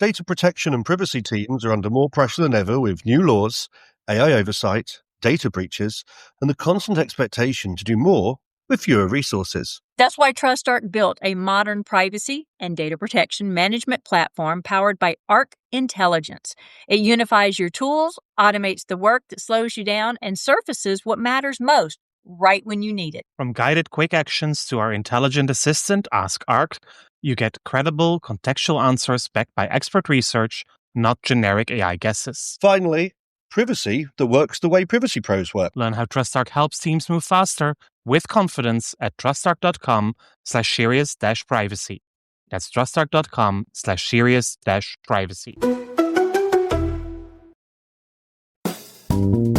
Data protection and privacy teams are under more pressure than ever with new laws, AI oversight, data breaches, and the constant expectation to do more with fewer resources. That's why TrustArc built a modern privacy and data protection management platform powered by Arc Intelligence. It unifies your tools, automates the work that slows you down, and surfaces what matters most right when you need it. From guided quick actions to our intelligent assistant, Ask Arc, you get credible, contextual answers backed by expert research, not generic AI guesses. Finally, privacy that works the way privacy pros work. Learn how TrustArc helps teams move faster with confidence at trustarc.com/serious-privacy. That's trustarc.com/serious-privacy.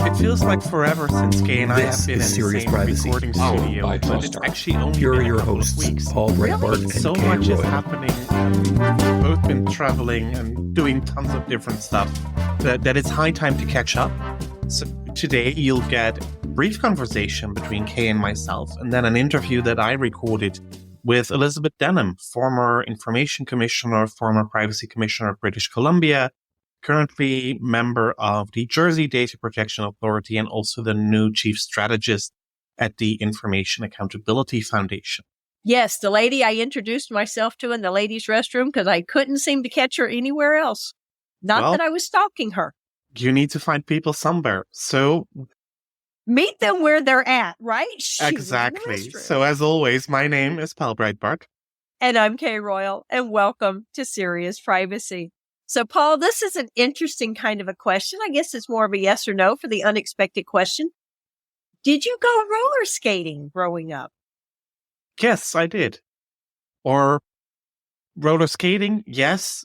It feels like forever since Kay and I have been in the Serious same Privacy, recording powered studio, by but it's TrustArc. actually only Here are been a your couple hosts, of weeks. Paul Breitbart and So Kay much is Roy. happening. We've both been traveling and doing tons of different stuff that it's high time to catch up. So today you'll get a brief conversation between Kay and myself, and then an interview that I recorded with Elizabeth Denham, former Information Commissioner, former Privacy Commissioner of British Columbia, currently member of the Jersey Data Protection Authority, and also the new chief strategist at the Information Accountability Foundation. Yes, the lady I introduced myself to in the ladies' restroom because I couldn't seem to catch her anywhere else. Not that I was stalking her. You need to find people somewhere. So meet them where they're at, right? Exactly. So as always, my name is Paul Breitbart. And I'm Kay Royal, and welcome to Serious Privacy. So, Paul, this is an interesting kind of a question. I guess it's more of a yes or no for the unexpected question. Did you go roller skating growing up? Yes, I did. Or roller skating, yes.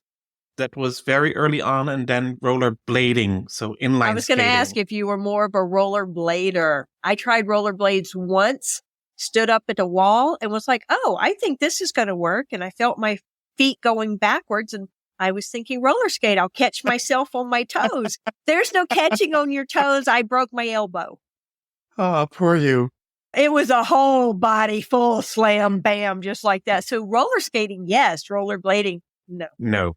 That was very early on, and then roller blading, so inline skating. I was going to ask if you were more of a roller blader. I tried rollerblades once, stood up at a wall, and was like, oh, I think this is going to work. And I felt my feet going backwards, and I was thinking roller skate. I'll catch myself on my toes. There's no catching on your toes. I broke my elbow. Oh, poor you. It was a whole body full slam, bam, just like that. So roller skating, yes. Roller blading, no. No.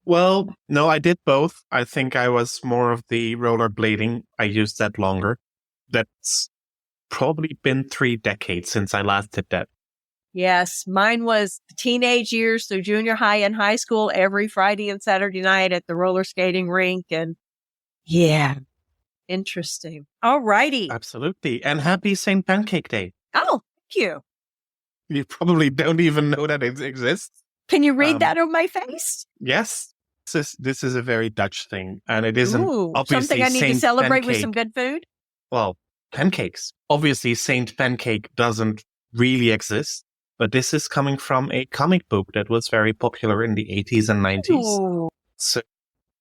Well, no, I did both. I think I was more of the roller blading. I used that longer. That's probably been 3 decades since I last did that. Yes, mine was teenage years through junior high and high school, every Friday and Saturday night at the roller skating rink. And yeah, interesting. All righty. Absolutely. And happy St. Pancake Day. Oh, thank you. You probably don't even know that it exists. Can you read that on my face? Yes. This is a very Dutch thing. And it isn't obviously something I need to celebrate with some good food? Well, pancakes. Obviously, Saint Pancake doesn't really exist. But this is coming from a comic book that was very popular in the 80s and 90s. Ooh. So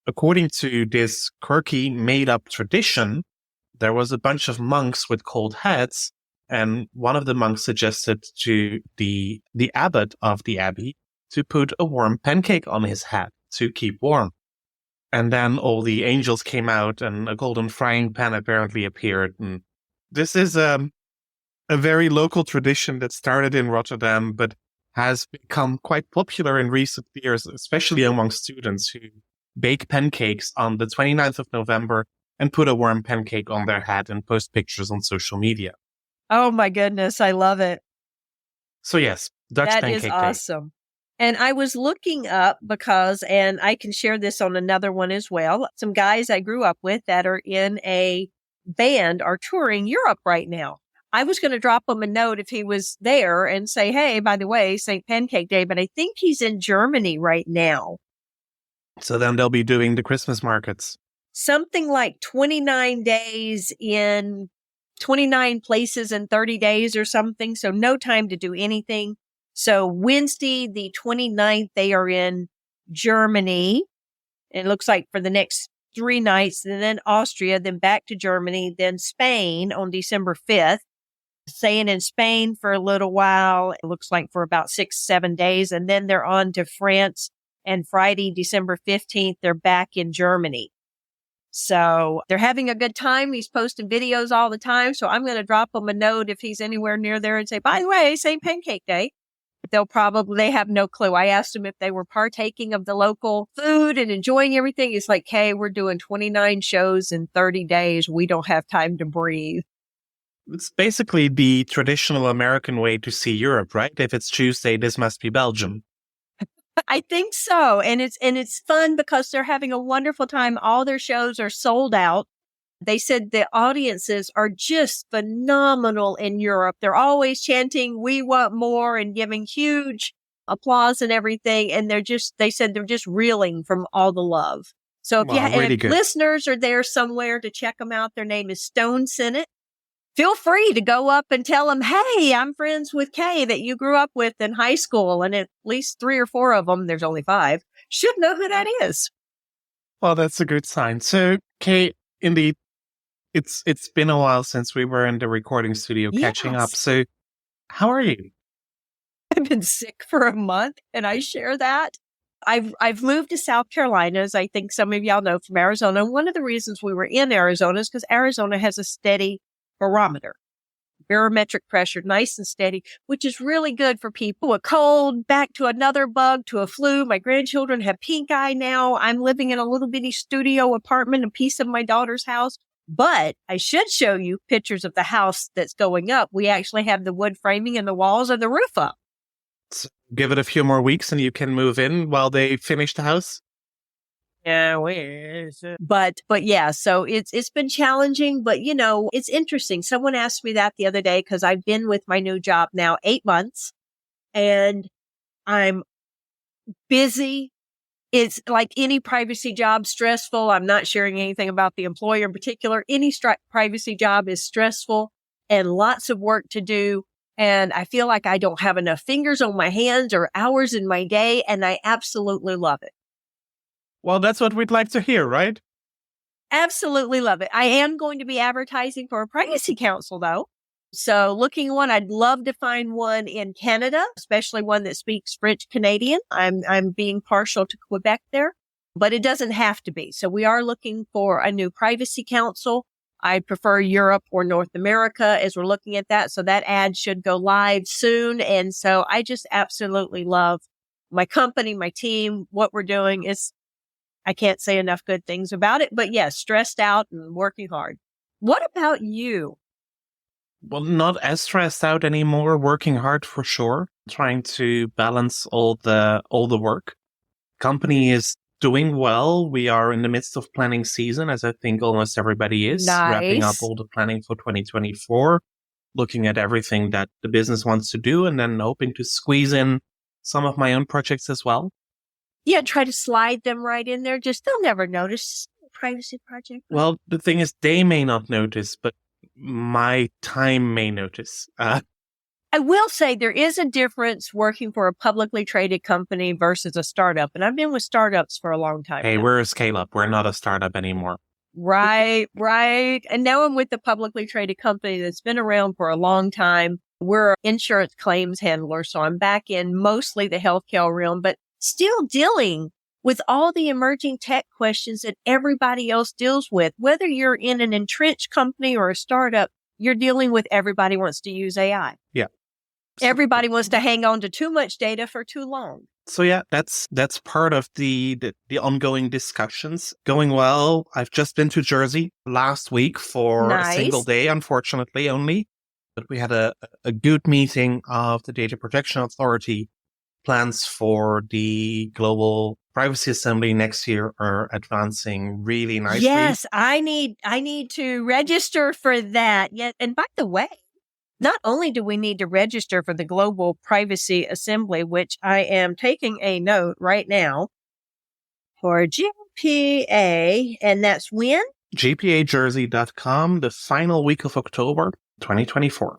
according to this quirky made-up tradition, there was a bunch of monks with cold hats, and one of the monks suggested to the abbot of the abbey to put a warm pancake on his hat to keep warm. And then all the angels came out, and a golden frying pan apparently appeared. And this is a very local tradition that started in Rotterdam, but has become quite popular in recent years, especially among students who bake pancakes on the 29th of November and put a warm pancake on their hat and post pictures on social media. Oh my goodness, I love it. So yes, Dutch Pancake Day. That is awesome. And I was looking up because, and I can share this on another one as well, some guys I grew up with that are in a band are touring Europe right now. I was going to drop him a note if he was there and say, hey, by the way, St. Pancake Day, but I think he's in Germany right now. So then they'll be doing the Christmas markets. Something like 29 days in 29 places in 30 days or something. So no time to do anything. So Wednesday, the 29th, they are in Germany. It looks like for the next 3 nights, and then Austria, then back to Germany, then Spain on December 5th. Staying in Spain for a little while. It looks like for about 6-7 days. And then they're on to France. And Friday, December 15th, they're back in Germany. So they're having a good time. He's posting videos all the time. So I'm going to drop him a note if he's anywhere near there and say, by the way, St. Pancake Day. They have no clue. I asked them if they were partaking of the local food and enjoying everything. It's like, hey, we're doing 29 shows in 30 days. We don't have time to breathe. It's basically the traditional American way to see Europe, right? If it's Tuesday, this must be Belgium. I think so. And it's fun because they're having a wonderful time. All their shows are sold out. They said the audiences are just phenomenal in Europe. They're always chanting, "We want more," and giving huge applause and everything. And they said they're just reeling from all the love. So if listeners are there somewhere to check them out, their name is Stone Senate. Feel free to go up and tell them, "Hey, I'm friends with Kay that you grew up with in high school." And at least 3 or 4 of them, there's only 5, should know who that is. Well, that's a good sign. So, Kay, indeed, it's been a while since we were in the recording studio catching up. So how are you? I've been sick for a month, and I share that. I've moved to South Carolina, as I think some of y'all know, from Arizona. One of the reasons we were in Arizona is because Arizona has a steady barometer, barometric pressure, nice and steady, which is really good for people. A cold, back to another bug, to a flu. My grandchildren have pink eye now. I'm living in a little bitty studio apartment, a piece of my daughter's house. But I should show you pictures of the house that's going up. We actually have the wood framing and the walls and the roof up. So give it a few more weeks and you can move in while they finish the house. Yeah, where is it? But yeah, so it's been challenging, but it's interesting. Someone asked me that the other day because I've been with my new job now 8 months and I'm busy. It's like any privacy job, stressful. I'm not sharing anything about the employer in particular. Any privacy job is stressful and lots of work to do. And I feel like I don't have enough fingers on my hands or hours in my day. And I absolutely love it. Well, that's what we'd like to hear, right? Absolutely love it. I am going to be advertising for a privacy council, though. So looking one, I'd love to find one in Canada, especially one that speaks French Canadian. I'm being partial to Quebec there, but it doesn't have to be. So we are looking for a new privacy council. I prefer Europe or North America as we're looking at that. So that ad should go live soon. And so I just absolutely love my company, my team, what we're doing. I can't say enough good things about it, but yes, stressed out and working hard. What about you? Well, not as stressed out anymore, working hard for sure, trying to balance all the work. Company is doing well. We are in the midst of planning season, as I think almost everybody is. Nice. Wrapping up all the planning for 2024, looking at everything that the business wants to do, and then hoping to squeeze in some of my own projects as well. Yeah, try to slide them right in there. Just they'll never notice. Privacy project. Well, the thing is, they may not notice, but my time may notice. I will say there is a difference working for a publicly traded company versus a startup. And I've been with startups for a long time. Hey, now. we're a scale up. We're not a startup anymore. Right. And now I'm with the publicly traded company that's been around for a long time. We're an insurance claims handler. So I'm back in mostly the healthcare realm, but still dealing with all the emerging tech questions that everybody else deals with. Whether you're in an entrenched company or a startup, you're dealing with everybody wants to use AI. Yeah. Everybody wants to hang on to too much data for too long. So yeah, that's part of the ongoing discussions. Going well. I've just been to Jersey last week for a single day, unfortunately only. But we had a good meeting of the Data Protection Authority. Plans for the Global Privacy Assembly next year are advancing really nicely. Yes, I need to register for that. Yeah, and by the way, not only do we need to register for the Global Privacy Assembly, which I am taking a note right now for GPA, and that's when? GPAjersey.com, the final week of October, 2024.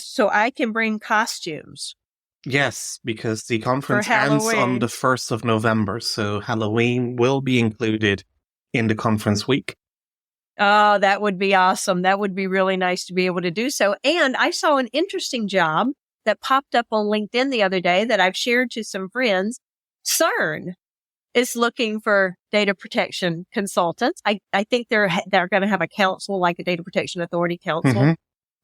So I can bring costumes. Yes, because the conference ends on the 1st of November, so Halloween will be included in the conference week. Oh, that would be awesome. That would be really nice to be able to do so. And I saw an interesting job that popped up on LinkedIn the other day that I've shared to some friends. CERN is looking for data protection consultants. I think they're going to have a council, like a Data Protection Authority Council. Mm-hmm.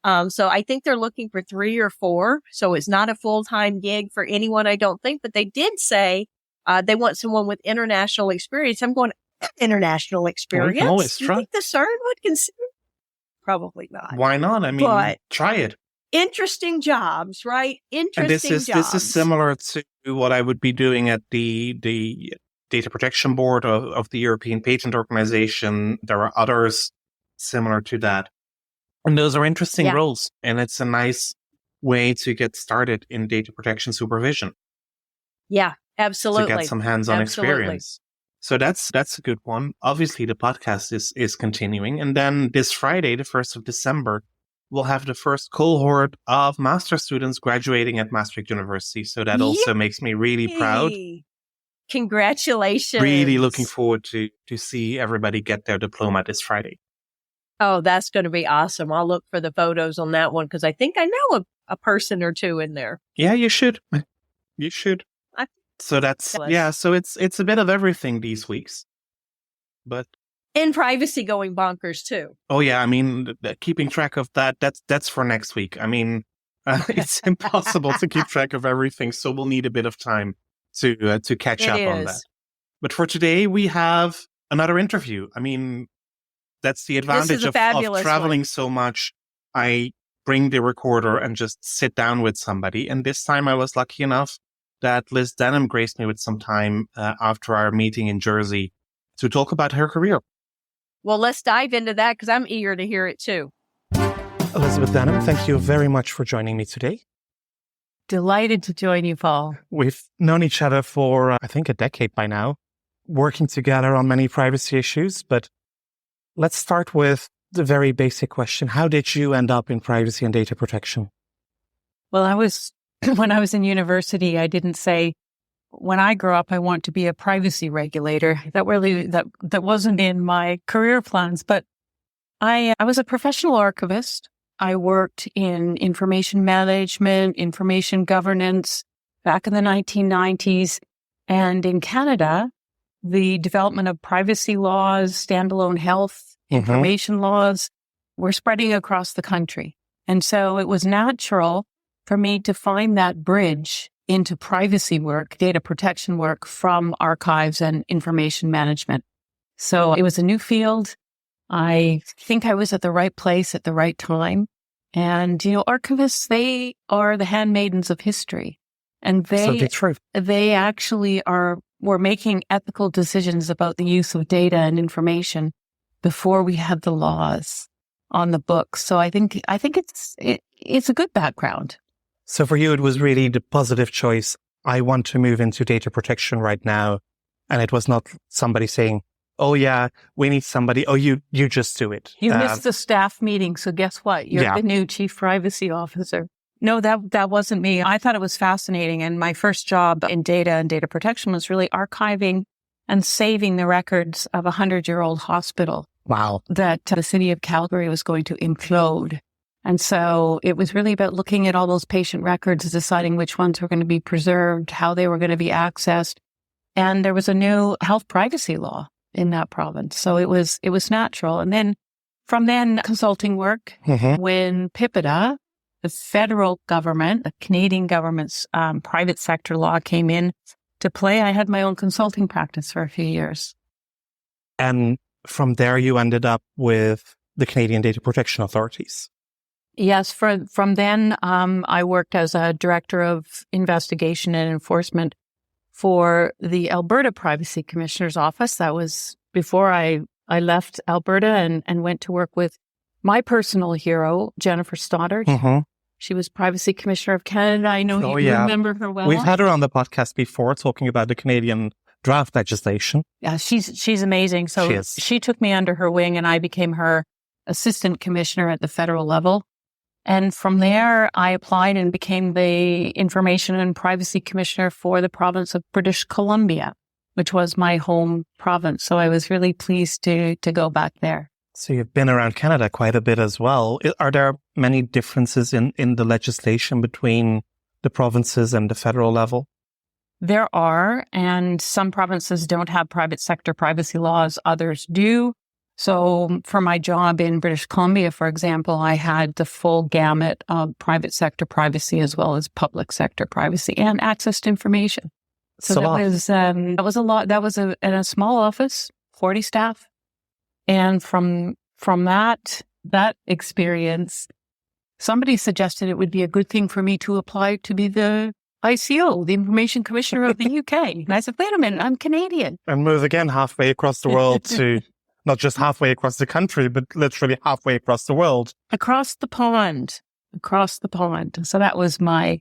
So I think they're looking for 3 or 4. So it's not a full-time gig for anyone, I don't think. But they did say they want someone with international experience. I'm going, international experience? can always You try. think the CERN would consider? Probably not. Why not? I mean, But- try it. Interesting jobs, right? And this is similar to what I would be doing at the Data Protection Board of the European Patent Organization. There are others similar to that. And those are interesting roles. And it's a nice way to get started in data protection supervision. Yeah, absolutely. To get some hands-on experience. So that's a good one. Obviously, the podcast is continuing. And then this Friday, the 1st of December, we'll have the first cohort of master students graduating at Maastricht University. So that also makes me really proud. Congratulations. Really looking forward to see everybody get their diploma this Friday. Oh, that's going to be awesome. I'll look for the photos on that one because I think I know a person or two in there. Yeah, you should. You should. So that's, so it's a bit of everything these weeks. But and privacy going bonkers too. Oh yeah, I mean, keeping track of that's for next week. I mean, it's impossible to keep track of everything, so we'll need a bit of time to catch up on that. But for today, we have another interview. I mean, that's the advantage of traveling so much. I bring the recorder and just sit down with somebody. And this time I was lucky enough that Liz Denham graced me with some time after our meeting in Jersey to talk about her career. Well, let's dive into that because I'm eager to hear it too. Elizabeth Denham, thank you very much for joining me today. Delighted to join you, Paul. We've known each other for, I think, a decade by now, working together on many privacy issues. But let's start with the very basic question. How did you end up in privacy and data protection? Well, when I was in university, I didn't say, when I grow up, I want to be a privacy regulator. That wasn't in my career plans, but I was a professional archivist. I worked in information management, information governance back in the 1990s. And in Canada, the development of privacy laws, standalone health, information laws were spreading across the country. And so it was natural for me to find that bridge into privacy work, data protection work from archives and information management. So it was a new field. I think I was at the right place at the right time. And, archivists, they are the handmaidens of history. And they actually were making ethical decisions about the use of data and information before we had the laws on the books. So I think it's a good background. So for you, it was really the positive choice. I want to move into data protection right now. And it was not somebody saying, oh yeah, we need somebody. Oh, you just do it. You missed the staff meeting. So guess what? You're the new chief privacy officer. No, that wasn't me. I thought it was fascinating. And my first job in data and data protection was really archiving and saving the records of a 100-year-old hospital. Wow. That the city of Calgary was going to implode. And so it was really about looking at all those patient records, deciding which ones were going to be preserved, how they were going to be accessed. And there was a new health privacy law in that province. So it was natural. And then from then consulting work, when PIPEDA, the federal government, the Canadian government's private sector law came in to play, I had my own consulting practice for a few years. And from there, you ended up with the Canadian Data Protection Authorities. Yes, from then, I worked as a director of investigation and enforcement for the Alberta Privacy Commissioner's Office. That was before I left Alberta and went to work with my personal hero, Jennifer Stoddart. She was Privacy Commissioner of Canada. I know you remember her well. We've had her on the podcast before talking about the Canadian draft legislation. Yeah, she's amazing. So she took me under her wing and I became her assistant commissioner at the federal level. And from there, I applied and became the Information and Privacy Commissioner for the province of British Columbia, which was my home province. So I was really pleased to go back there. So you've been around Canada quite a bit as well. Are there many differences in the legislation between the provinces and the federal level? There are, and some provinces don't have private sector privacy laws. Others do. So for my job in British Columbia, for example, I had the full gamut of private sector privacy as well as public sector privacy and access to information. So that was a lot. That was in a small office, 40 staff. And from that experience, somebody suggested it would be a good thing for me to apply to be the ICO, the Information Commissioner of the UK. And I said, wait a minute, I'm Canadian. And move again halfway across the world to not just halfway across the country, but literally halfway across the world. Across the pond. So that was my,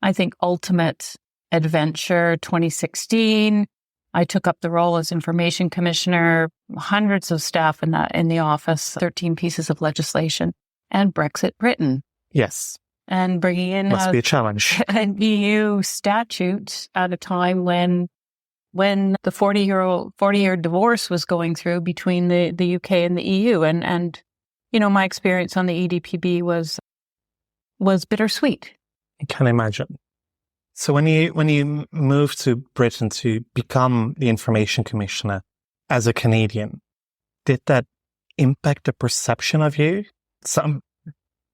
I think, ultimate adventure. 2016, I took up the role as Information Commissioner, hundreds of staff in the office, 13 pieces of legislation, and Brexit Britain. Yes. And bringing in must be a challenge. An EU statute at a time when the 40-year divorce was going through between the UK and the EU. And my experience on the EDPB was bittersweet. I can imagine. So when you moved to Britain to become the Information Commissioner as a Canadian, did that impact the perception of you?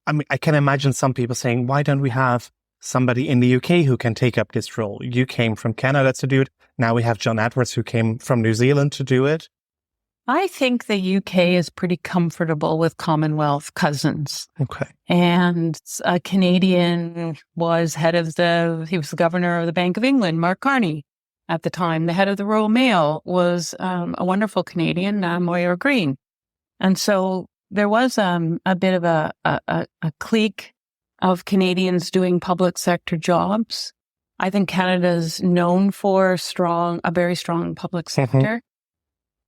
I can imagine some people saying, why don't we have somebody in the UK who can take up this role? You came from Canada to do it. Now we have John Edwards who came from New Zealand to do it. I think the UK is pretty comfortable with Commonwealth cousins. Okay. And a Canadian was he was the governor of the Bank of England, Mark Carney, at the time. The head of the Royal Mail was a wonderful Canadian, Moira Green. And so there was a bit of a clique of Canadians doing public sector jobs. I think Canada's known for a very strong public sector. Mm-hmm.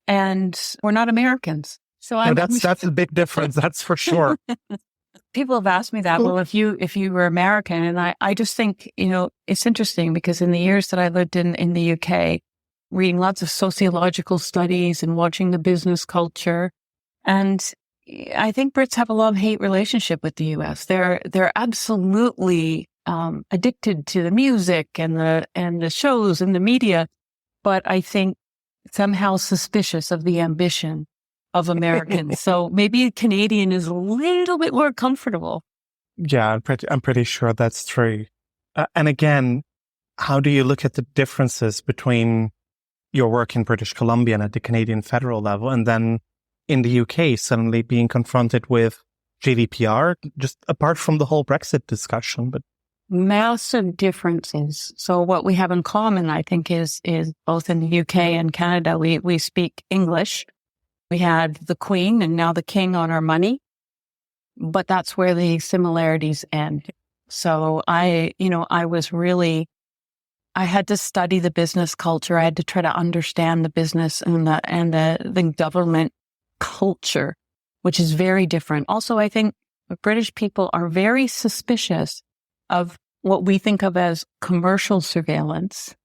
And we're not Americans. So that's a big difference, that's for sure. People have asked me that, well, if you were American, and I just think, it's interesting because in the years that I lived in the UK, reading lots of sociological studies and watching the business culture, and I think Brits have a love-hate relationship with the US. They're absolutely addicted to the music and the shows and the media, but I think somehow suspicious of the ambition of Americans. So maybe a Canadian is a little bit more comfortable. Yeah, I'm pretty sure that's true. And again, how do you look at the differences between your work in British Columbia and at the Canadian federal level, and then in the UK suddenly being confronted with GDPR, just apart from the whole Brexit discussion? But massive differences. So what we have in common, I think, is both in the UK and Canada, we speak English. We had the Queen and now the King on our money, but that's where the similarities end. So I had to study the business culture. I had to try to understand the business and the government culture, which is very different. Also, I think British people are very suspicious of what we think of as commercial surveillance,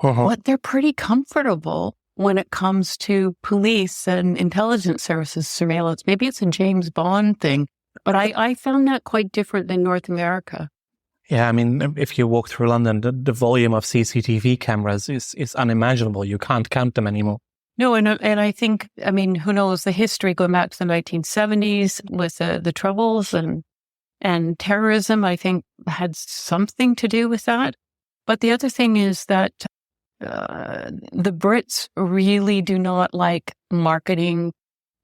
but they're pretty comfortable when it comes to police and intelligence services surveillance. Maybe it's a James Bond thing, but I found that quite different than North America. Yeah, I mean, if you walk through London, the volume of CCTV cameras is unimaginable. You can't count them anymore. No, and I think, who knows, the history going back to the 1970s with the Troubles and terrorism, I think, had something to do with that. But the other thing is that the Brits really do not like marketing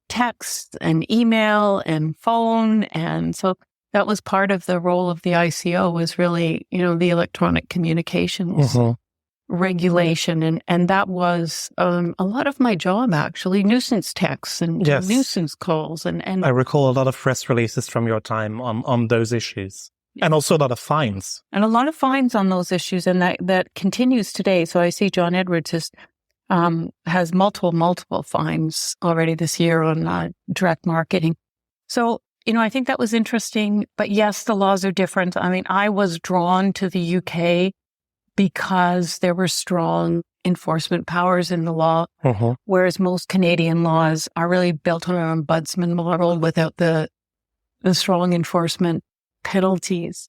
text and email and phone. And so that was part of the role of the ICO, was really, the electronic communications regulation. And that was a lot of my job, actually, nuisance texts and nuisance calls. And I recall a lot of press releases from your time on those issues. And also a lot of fines. And a lot of fines on those issues. And that continues today. So I see John Edwards has multiple fines already this year on direct marketing. So, I think that was interesting. But yes, the laws are different. I was drawn to the UK because there were strong enforcement powers in the law, whereas most Canadian laws are really built on an ombudsman model without the strong enforcement penalties.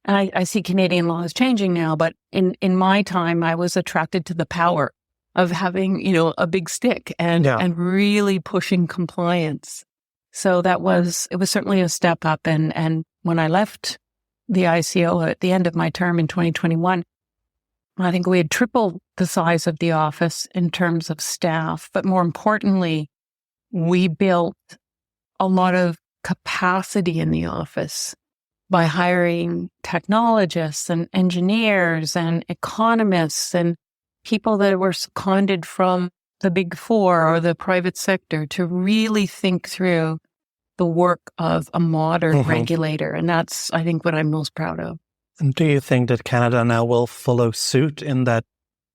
And I see Canadian laws changing now, but in my time, I was attracted to the power having, a big stick and really pushing compliance. So it was certainly a step up. And when I left the ICO at the end of my term in 2021, I think we had tripled the size of the office in terms of staff. But more importantly, we built a lot of capacity in the office by hiring technologists and engineers and economists and people that were seconded from the Big Four or the private sector to really think through the work of a modern regulator. And that's, I think, what I'm most proud of. And do you think that Canada now will follow suit in that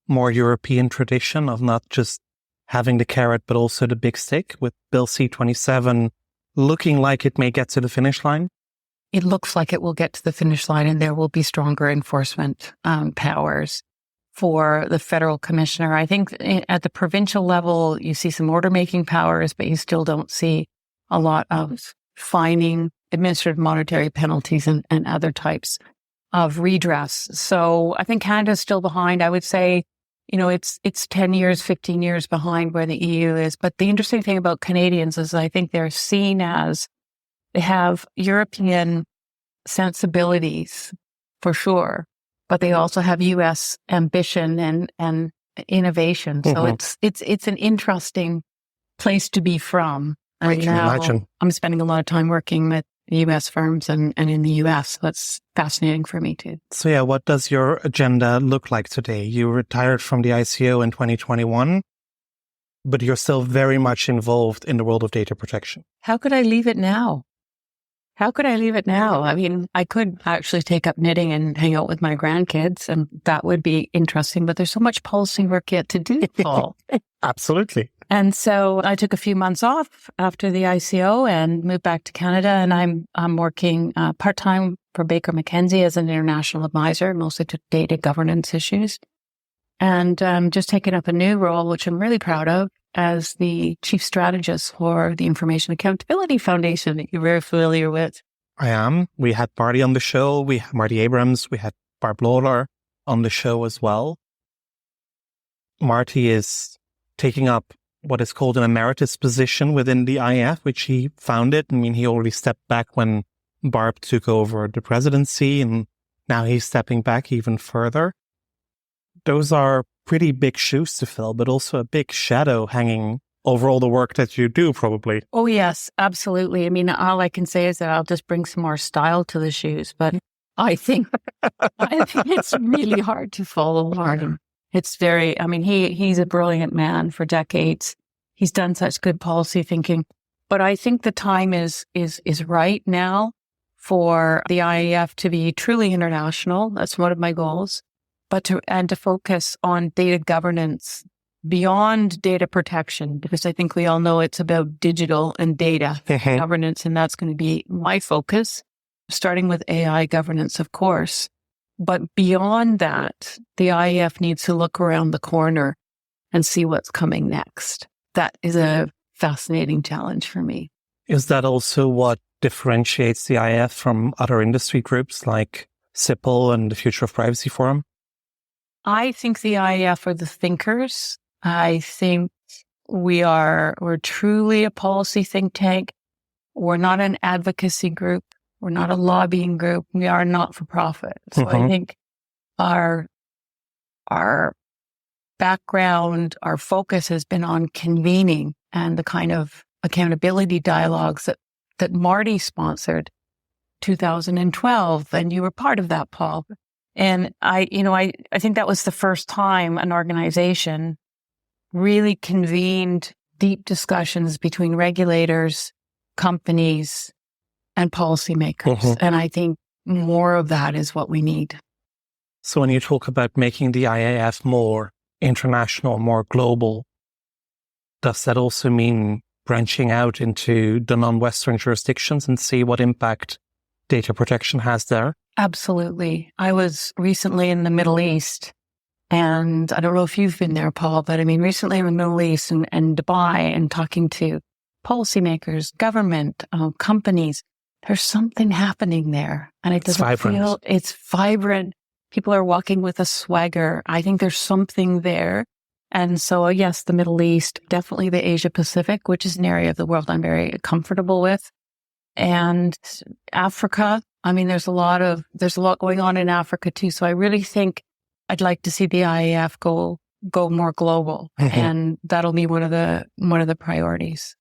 more European tradition of not just having the carrot, but also the big stick, with Bill C-27 looking like it may get to the finish line? It looks like it will get to the finish line, and there will be stronger enforcement powers for the federal commissioner. I think at the provincial level, you see some order-making powers, but you still don't see a lot of fining, administrative monetary penalties, and other types of redress. So I think Canada's still behind. I would say, it's 10 years, 15 years behind where the EU is. But the interesting thing about Canadians is I think they're seen as they have European sensibilities for sure, but they also have US ambition and innovation. So it's an interesting place to be from. I can imagine. I'm spending a lot of time working with US firms and in the US. So that's fascinating for me too. So what does your agenda look like today? You retired from the ICO in 2021, but you're still very much involved in the world of data protection. How could I leave it now? I mean, I could actually take up knitting and hang out with my grandkids, and that would be interesting, but there's so much policy work yet to do, Paul. Absolutely. And so I took a few months off after the ICO and moved back to Canada, and I'm working part-time for Baker McKenzie as an international advisor, mostly to data governance issues. And just taken up a new role, which I'm really proud of, as the chief strategist for the Information Accountability Foundation that you're very familiar with. I am. We had Marty on the show. We had Marty Abrams. We had Barb Lawler on the show as well. Marty is taking up what is called an emeritus position within the IAF, which he founded. I mean, he already stepped back when Barb took over the presidency, and now he's stepping back even further. Those are pretty big shoes to fill, but also a big shadow hanging over all the work that you do, probably. Oh, yes, absolutely. I mean, all I can say is that I'll just bring some more style to the shoes, but I think it's really hard to follow Martin. It's he's a brilliant man for decades. He's done such good policy thinking, but I think the time is right now for the IAF to be truly international. That's one of my goals. But to focus on data governance beyond data protection, because I think we all know it's about digital and data governance, and that's going to be my focus, starting with AI governance, of course. But beyond that, the IAF needs to look around the corner and see what's coming next. That is a fascinating challenge for me. Is that also what differentiates the IAF from other industry groups like CIPL and the Future of Privacy Forum? I think the IAF are the thinkers. I think we're truly a policy think tank. We're not an advocacy group. We're not a lobbying group. We are not for profit. So I think our background, our focus has been on convening and the kind of accountability dialogues that Marty sponsored 2012. And you were part of that, Paul. And I think that was the first time an organization really convened deep discussions between regulators, companies, and policymakers. And I think more of that is what we need. So when you talk about making the IAF more international, more global, does that also mean branching out into the non-Western jurisdictions and see what impact data protection has there? Absolutely. I was recently in the Middle East, and I don't know if you've been there, Paul, but I mean, recently in the Middle East and Dubai, and talking to policymakers, government, companies, there's something happening there. And it's vibrant. People are walking with a swagger. I think there's something there. And so, yes, the Middle East, definitely the Asia Pacific, which is an area of the world I'm very comfortable with. And Africa, I mean, there's a lot going on in Africa too. So I really think I'd like to see the IAF go more global, and that'll be one of the priorities.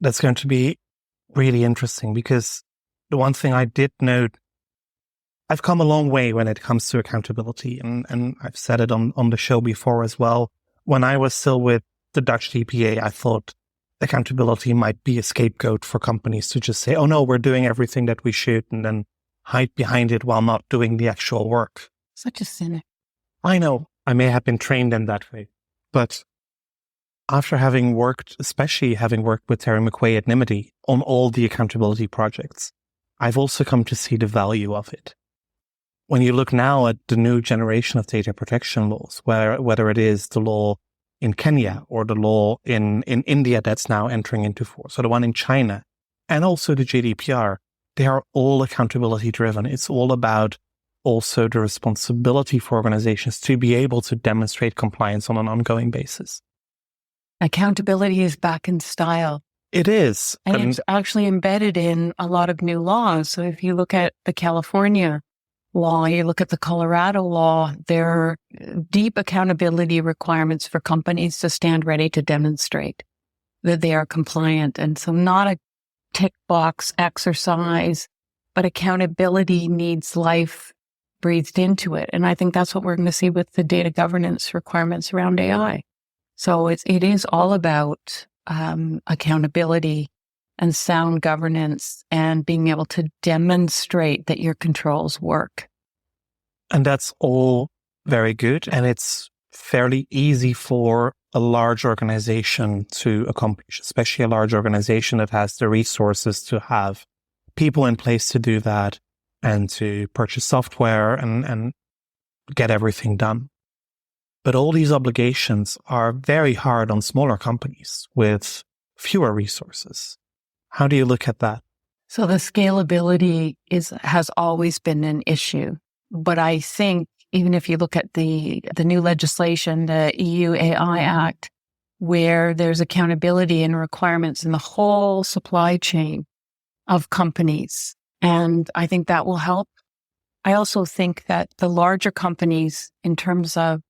That's going to be really interesting, because the one thing I did note, I've come a long way when it comes to accountability, and I've said it on the show before as well. When I was still with the Dutch DPA, I thought accountability might be a scapegoat for companies to just say, oh no, we're doing everything that we should, and then hide behind it while not doing the actual work. Such a cynic. I know, I may have been trained in that way, but after especially having worked with Terry McQuay at Nimity on all the accountability projects, I've also come to see the value of it. When you look now at the new generation of data protection laws, whether it is the law in Kenya or the law in India that's now entering into force, or the one in China, and also the GDPR, they are all accountability driven. It's all about also the responsibility for organizations to be able to demonstrate compliance on an ongoing basis. Accountability is back in style. It is. And it's actually embedded in a lot of new laws. So if you look at the California law, you look at the Colorado law, there are deep accountability requirements for companies to stand ready to demonstrate that they are compliant. And so not a tick box exercise, but accountability needs life breathed into it. And I think that's what we're going to see with the data governance requirements around AI. So it is all about accountability and sound governance and being able to demonstrate that your controls work. And that's all very good. And it's fairly easy for a large organization to accomplish, especially a large organization that has the resources to have people in place to do that and to purchase software and get everything done. But all these obligations are very hard on smaller companies with fewer resources. How do you look at that? So the scalability has always been an issue. But I think even if you look at the new legislation, the EU AI Act, where there's accountability and requirements in the whole supply chain of companies, and I think that will help. I also think that the larger companies, in terms of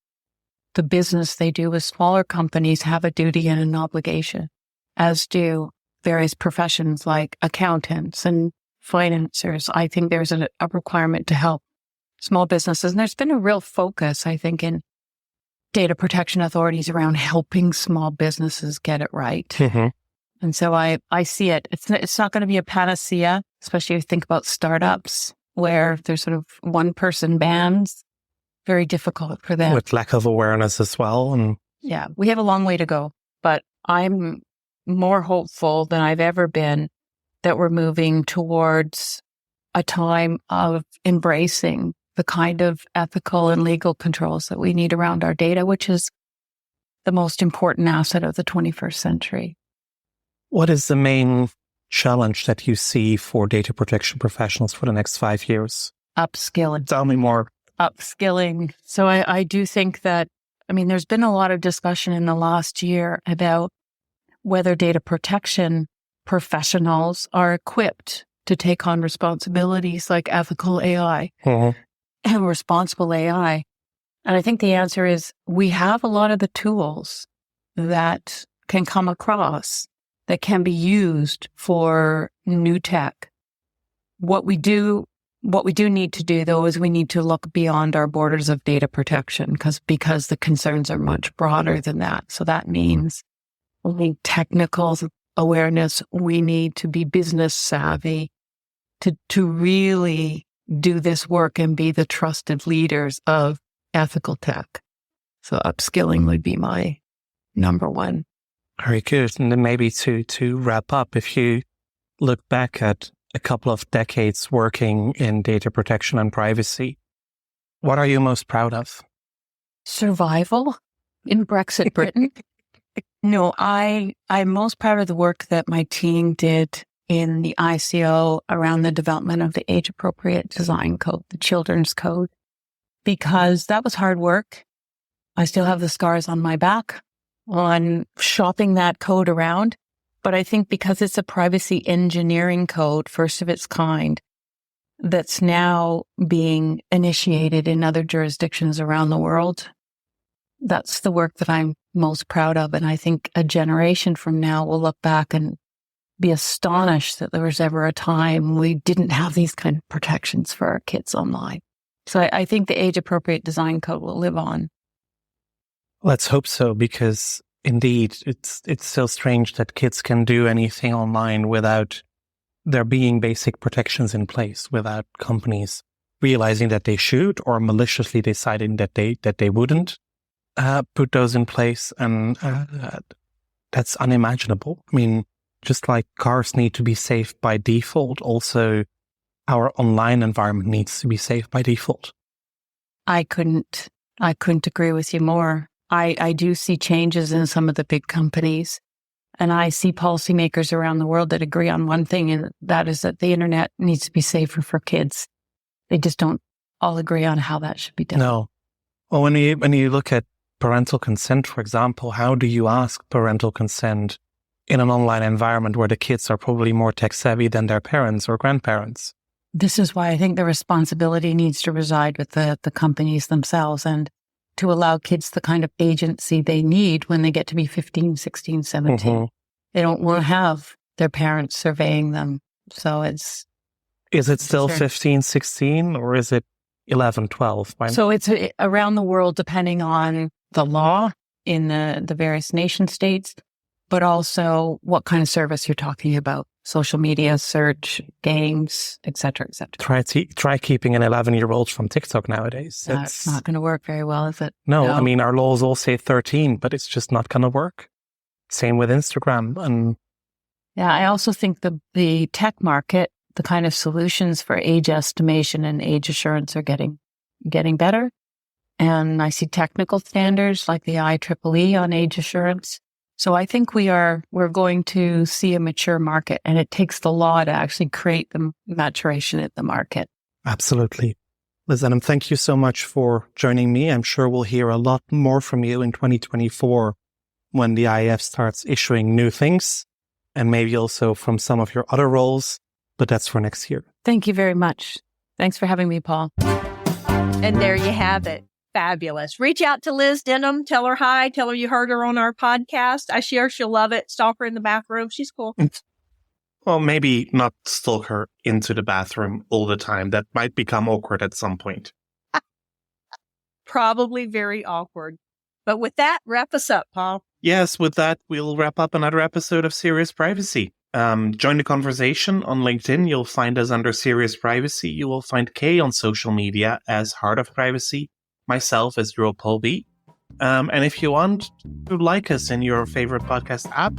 the business they do with smaller companies, have a duty and an obligation, as do various professions like accountants and financiers. I think there's a requirement to help small businesses. And there's been a real focus, I think, in data protection authorities around helping small businesses get it right. Mm-hmm. And so I see it. It's not going to be a panacea, especially if you think about startups where there's sort of one person bans. Very difficult for them. With lack of awareness as well. And yeah, we have a long way to go, but I'm more hopeful than I've ever been that we're moving towards a time of embracing the kind of ethical and legal controls that we need around our data, which is the most important asset of the 21st century. What is the main challenge that you see for data protection professionals for the next 5 years? Upskilling. Tell me more. Upskilling. So I do think that, there's been a lot of discussion in the last year about whether data protection professionals are equipped to take on responsibilities like ethical AI and responsible AI. And I think the answer is we have a lot of the tools that can come across that can be used for new tech. What we do need to do, though, is we need to look beyond our borders of data protection because the concerns are much broader than that. So that means we need technical awareness. We need to be business savvy to really do this work and be the trusted leaders of ethical tech. So upskilling would be my number one. Very good. And then maybe to wrap up, if you look back at a couple of decades working in data protection and privacy, what are you most proud of? Survival in Brexit Britain. No, I'm most proud of the work that my team did in the ICO around the development of the age-appropriate design code, the children's code, because that was hard work. I still have the scars on my back on shopping that code around. But I think because it's a privacy engineering code, first of its kind, that's now being initiated in other jurisdictions around the world, that's the work that I'm most proud of. And I think a generation from now will look back and be astonished that there was ever a time we didn't have these kind of protections for our kids online. So I think the age-appropriate design code will live on. Let's hope so, because indeed, it's so strange that kids can do anything online without there being basic protections in place, without companies realizing that they should or maliciously deciding that they wouldn't put those in place. And that's unimaginable. I mean, just like cars need to be safe by default, also our online environment needs to be safe by default. I couldn't agree with you more. I do see changes in some of the big companies, and I see policymakers around the world that agree on one thing, and that is that the internet needs to be safer for kids. They just don't all agree on how that should be done. No. Well, when you look at parental consent, for example, how do you ask parental consent in an online environment where the kids are probably more tech savvy than their parents or grandparents? This is why I think the responsibility needs to reside with the companies themselves, and to allow kids the kind of agency they need when they get to be 15, 16, 17. Mm-hmm. They don't want to have their parents surveying them. So Is it still 15, 16, or is it 11, 12? So it's around the world, depending on the law in the various nation states, but also what kind of service you're talking about. Social media, search, games, et cetera, et cetera. Try keeping an 11-year-old from TikTok nowadays. That's not going to work very well, is it? No, I mean, our laws all say 13, but it's just not going to work. Same with Instagram. And yeah, I also think the tech market, the kind of solutions for age estimation and age assurance are getting better. And I see technical standards like the IEEE on age assurance. So I think we're going to see a mature market, and it takes the law to actually create the maturation in the market. Absolutely. Liz Denham, thank you so much for joining me. I'm sure we'll hear a lot more from you in 2024 when the IAF starts issuing new things, and maybe also from some of your other roles, but that's for next year. Thank you very much. Thanks for having me, Paul. And there you have it. Fabulous. Reach out to Liz Denham. Tell her hi. Tell her you heard her on our podcast. I share she'll love it. Stalk her in the bathroom. She's cool. Well, maybe not stalk her into the bathroom all the time. That might become awkward at some point. Probably very awkward. But with that, wrap us up, Paul. Yes, with that, we'll wrap up another episode of Serious Privacy. Join the conversation on LinkedIn. You'll find us under Serious Privacy. You will find Kay on social media as Heart of Privacy. Myself as Paul B. And if you want to like us in your favorite podcast app,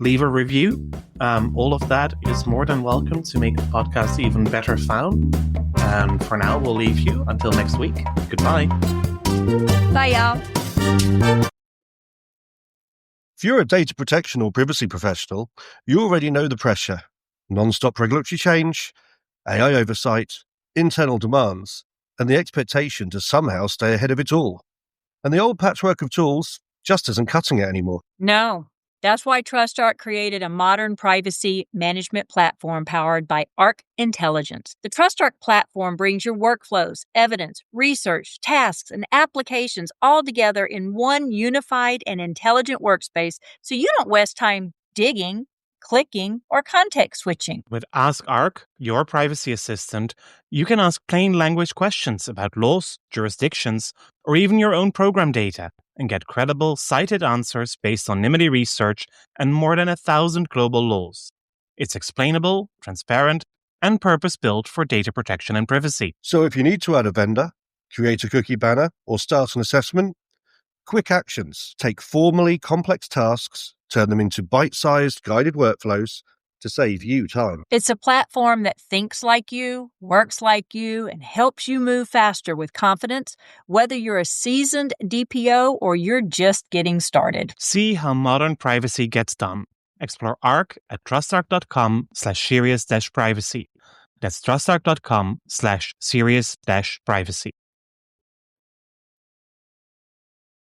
leave a review. All of that is more than welcome to make the podcast even better found. And for now, we'll leave you until next week. Goodbye. Bye, y'all. If you're a data protection or privacy professional, you already know the pressure. Non-stop regulatory change, AI oversight, internal demands, and the expectation to somehow stay ahead of it all. And the old patchwork of tools just isn't cutting it anymore. No. That's why TrustArc created a modern privacy management platform powered by Arc Intelligence. The TrustArc platform brings your workflows, evidence, research, tasks, and applications all together in one unified and intelligent workspace, so you don't waste time digging, clicking, or context switching. With Ask Arc, your privacy assistant, you can ask plain language questions about laws, jurisdictions, or even your own program data, and get credible, cited answers based on NIMBY research and more than 1,000 global laws. It's explainable, transparent, and purpose-built for data protection and privacy. So if you need to add a vendor, create a cookie banner, or start an assessment, quick actions take formally complex tasks, turn them into bite-sized guided workflows to save you time. It's a platform that thinks like you, works like you, and helps you move faster with confidence, whether you're a seasoned DPO or you're just getting started. See how modern privacy gets done. Explore Arc at trustarc.com/serious-privacy. That's trustarc.com/serious-privacy.